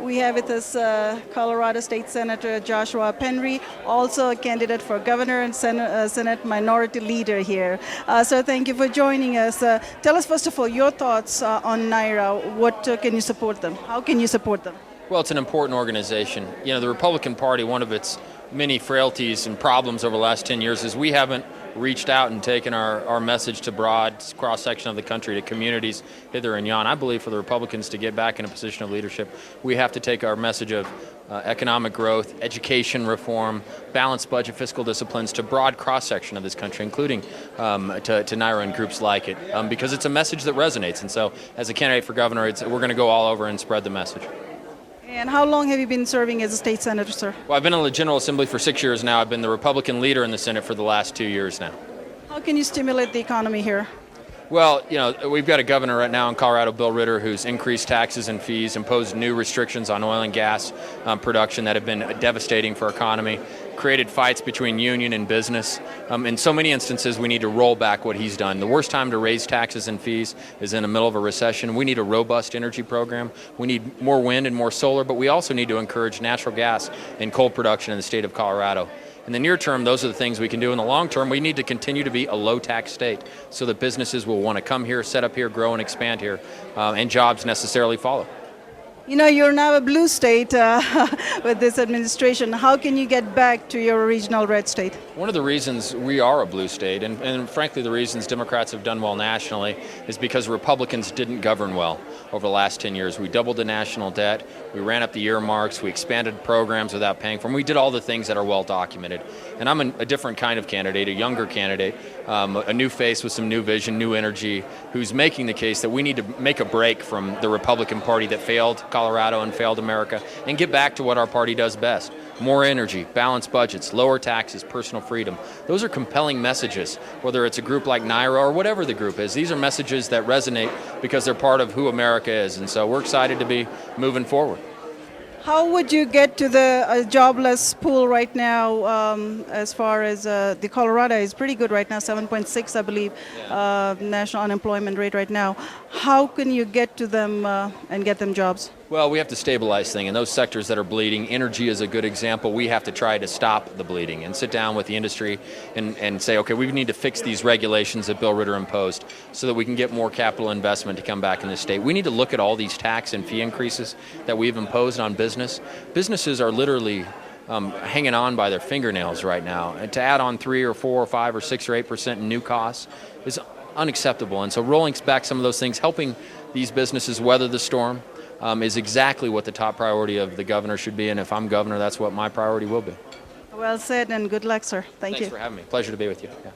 We have with us Colorado State Senator Joshua Penry, also a candidate for governor and Senate minority leader here. So thank you for joining us. Tell us, first of all, your thoughts on NAIRA. What can you support them? How can you support them? Well, it's an important organization. You know, the Republican Party, one of its many frailties and problems over the last 10 years is we haven't reached out and taken our message to broad cross-section of the country, to communities hither and yon. I believe for the Republicans to get back in a position of leadership, we have to take our message of economic growth, education reform, balanced budget, fiscal disciplines to broad cross-section of this country, including to NAIRA and groups like it, because it's a message that resonates. And so as a candidate for governor, we're going to go all over and spread the message. And how long have you been serving as a state senator, sir? Well, I've been in the General Assembly for 6 years now. I've been the Republican leader in the Senate for the last 2 years now. How can you stimulate the economy here? Well, you know, we've got a governor right now in Colorado, Bill Ritter, who's increased taxes and fees, imposed new restrictions on oil and gas production that have been devastating for our economy, created fights between union and business. In so many instances, we need to roll back what he's done. The worst time to raise taxes and fees is in the middle of a recession. We need a robust energy program. We need more wind and more solar, but we also need to encourage natural gas and coal production in the state of Colorado. In the near term, those are the things we can do. In the long term, we need to continue to be a low-tax state so that businesses will want to come here, set up here, grow and expand here, and jobs necessarily follow. You know, you're now a blue state with this administration. How can you get back to your original red state? One of the reasons we are a blue state, and frankly the reasons Democrats have done well nationally, is because Republicans didn't govern well over the last 10 years. We doubled the national debt, we ran up the earmarks, we expanded programs without paying for them. We did all the things that are well documented. And I'm a different kind of candidate, a younger candidate, a new face with some new vision, new energy, who's making the case that we need to make a break from the Republican Party that failed Colorado and failed America and get back to what our party does best. More energy, balanced budgets, lower taxes, personal freedom. Those are compelling messages, whether it's a group like NAIRA or whatever the group is. These are messages that resonate because they're part of who America is. And so we're excited to be moving forward. How would you get to the jobless pool right now as far as the Colorado is pretty good right now, 7.6, I believe, national unemployment rate right now. How can you get to them and get them jobs? Well, we have to stabilize things. In those sectors that are bleeding, energy is a good example. We have to try to stop the bleeding and sit down with the industry and say, okay, we need to fix these regulations that Bill Ritter imposed so that we can get more capital investment to come back in the state. We need to look at all these tax and fee increases that we've imposed on business. Businesses are literally hanging on by their fingernails right now. And to add on 3 or 4 or 5 or 6 or 8% in new costs is unacceptable. And so rolling back some of those things, helping these businesses weather the storm, is exactly what the top priority of the governor should be, and if I'm governor, that's what my priority will be. Well said, and good luck, sir. Thank you. Thanks for having me. Pleasure to be with you. Yeah.